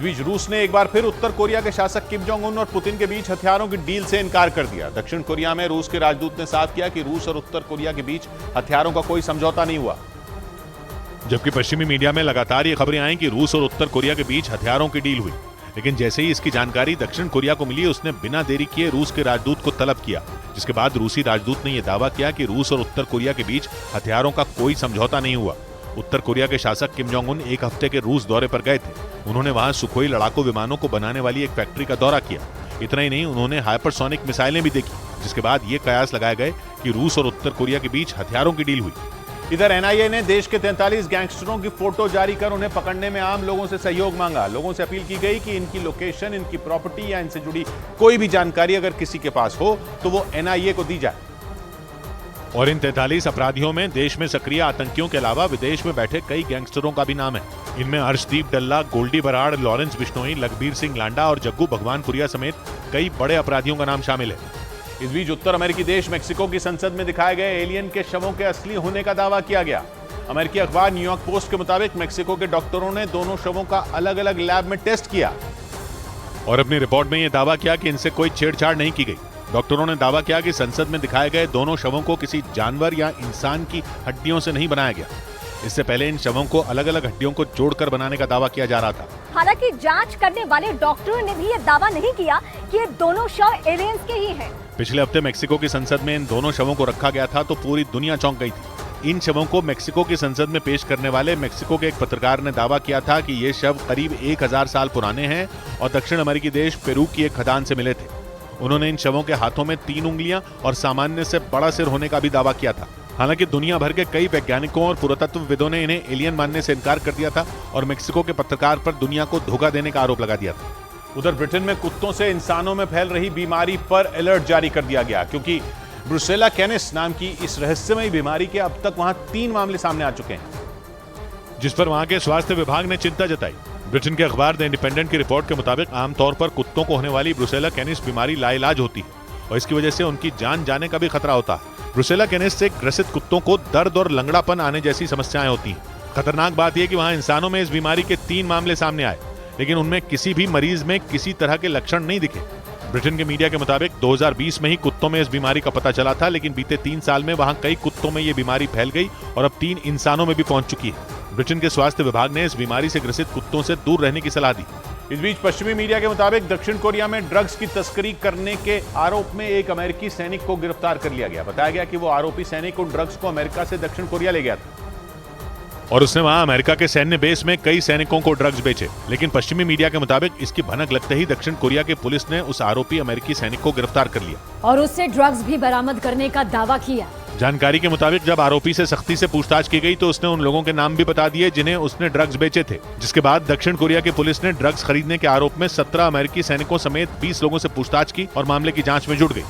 इस बीच रूस ने एक बार फिर उत्तर कोरिया के शासक किम जोंग उन और पुतिन के बीच हथियारों की डील से इनकार कर दिया। दक्षिण कोरिया में रूस के राजदूत ने साफ किया कि रूस और उत्तर कोरिया के बीच हथियारों का कोई समझौता नहीं हुआ। जबकि पश्चिमी मीडिया में लगातार ये खबरें आई कि रूस और उत्तर कोरिया के बीच हथियारों की डील हुई, लेकिन जैसे ही इसकी जानकारी दक्षिण कोरिया को मिली, उसने बिना देरी किए रूस के राजदूत को तलब किया, जिसके बाद रूसी राजदूत ने यह दावा किया कि रूस और उत्तर कोरिया के बीच हथियारों का कोई समझौता नहीं हुआ। उत्तर कोरिया के शासक किम जोंग उन एक हफ्ते के रूस दौरे पर गए थे। उन्होंने वहां सुखोई लड़ाकू विमानों को बनाने वाली एक फैक्ट्री का दौरा किया। इतना ही नहीं, उन्होंने हाइपरसोनिक मिसाइलें भी देखी, जिसके बाद ये कयास लगाए गए कि रूस और उत्तर कोरिया के बीच हथियारों की डील हुई। इधर एनआईए ने देश के 43 गैंगस्टरों की फोटो जारी कर उन्हें पकड़ने में आम लोगों से सहयोग मांगा। लोगों से अपील की गई कि इनकी लोकेशन, इनकी प्रॉपर्टी या इनसे जुड़ी कोई भी जानकारी अगर किसी के पास हो तो वो एनआईए को दी जाए। और इन 43 अपराधियों में देश में सक्रिय आतंकियों के अलावा विदेश में बैठे कई गैंगस्टरों का भी नाम है। इनमें हर्षदीप डल्ला, गोल्डी बराड़, लॉरेंस बिश्नोई, लखबीर सिंह लांडा और जग्गू भगवानपुरिया समेत कई बड़े अपराधियों का नाम शामिल है। इस बीच उत्तर अमेरिकी देश मेक्सिको की संसद में दिखाए गए एलियन के शवों के असली होने का दावा किया गया। अमेरिकी अखबार न्यूयॉर्क पोस्ट के मुताबिक मेक्सिको के डॉक्टरों ने दोनों शवों का अलग अलग लैब में टेस्ट किया और अपनी रिपोर्ट में यह दावा किया कि इनसे कोई छेड़छाड़ नहीं की गई। डॉक्टरों ने दावा किया कि संसद में दिखाए गए दोनों शवों को किसी जानवर या इंसान की हड्डियों से नहीं बनाया गया। इससे पहले इन शवों को अलग अलग हड्डियों को जोड़कर बनाने का दावा किया जा रहा था। हालांकि जांच करने वाले डॉक्टरों ने भी ये दावा नहीं किया कि ये दोनों शव एलियंस के ही हैं। पिछले हफ्ते मेक्सिको की संसद में इन दोनों शवों को रखा गया था तो पूरी दुनिया चौंक गई थी। इन शवों को मेक्सिको की संसद में पेश करने वाले मेक्सिको के एक पत्रकार ने दावा किया था कि ये शव करीब 1000 साल पुराने हैं और दक्षिण अमेरिकी देश पेरू की एक खदान से मिले थे। उन्होंने इन शवों के हाथों में 3 उंगलियां और सामान्य से बड़ा सिर होने का भी दावा किया था। हालांकि दुनिया भर के कई वैज्ञानिकों और पुरातत्वविदों ने इन्हें एलियन मानने से इनकार कर दिया था और मेक्सिको के पत्रकार पर दुनिया को धोखा देने का आरोप लगा दिया था। उधर ब्रिटेन में कुत्तों से इंसानों में फैल रही बीमारी पर अलर्ट जारी कर दिया गया, क्योंकि ब्रुसेला कैनिस नाम की इस रहस्यमयी बीमारी के अब तक वहां 3 मामले सामने आ चुके हैं, जिस पर वहां के स्वास्थ्य विभाग ने चिंता जताई। ब्रिटेन के अखबार द इंडिपेंडेंट की रिपोर्ट के मुताबिक आमतौर पर कुत्तों को होने वाली ब्रुसेला कैनिस बीमारी लाइलाज होती है और इसकी वजह से उनकी जान जाने का भी खतरा होता है। ब्रुसेला कैनिस से ग्रसित कुत्तों को दर्द और लंगड़ापन आने जैसी समस्याएं होती हैं। खतरनाक बात यह कि वहां इंसानों में इस बीमारी के 3 मामले सामने आए, लेकिन उनमें किसी भी मरीज में किसी तरह के लक्षण नहीं दिखे। ब्रिटेन के मीडिया के मुताबिक 2020 में ही कुत्तों में इस बीमारी का पता चला था, लेकिन बीते 3 साल में वहां कई कुत्तों में ये बीमारी फैल गई और अब 3 इंसानों में भी पहुंच चुकी है। ब्रिटेन के स्वास्थ्य विभाग ने इस बीमारी से ग्रसित कुत्तों से दूर रहने की सलाह दी। इस बीच पश्चिमी मीडिया के मुताबिक दक्षिण कोरिया में ड्रग्स की तस्करी करने के आरोप में एक अमेरिकी सैनिक को गिरफ्तार कर लिया गया। बताया गया कि वो आरोपी सैनिक उन ड्रग्स को अमेरिका से दक्षिण कोरिया ले गया था और उसने वहां अमेरिका के सैन्य बेस में कई सैनिकों को ड्रग्स बेचे। लेकिन पश्चिमी मीडिया के मुताबिक इसकी भनक लगते ही दक्षिण कोरिया के पुलिस ने उस आरोपी अमेरिकी सैनिक को गिरफ्तार कर लिया और उससे ड्रग्स भी बरामद करने का दावा किया। जानकारी के मुताबिक जब आरोपी से सख्ती से पूछताछ की गई तो उसने उन लोगों के नाम भी बता दिए जिन्हें उसने ड्रग्स बेचे थे, जिसके बाद दक्षिण कोरिया की पुलिस ने ड्रग्स खरीदने के आरोप में 17 अमेरिकी सैनिकों समेत 20 लोगों से पूछताछ की और मामले की जांच में जुट गई।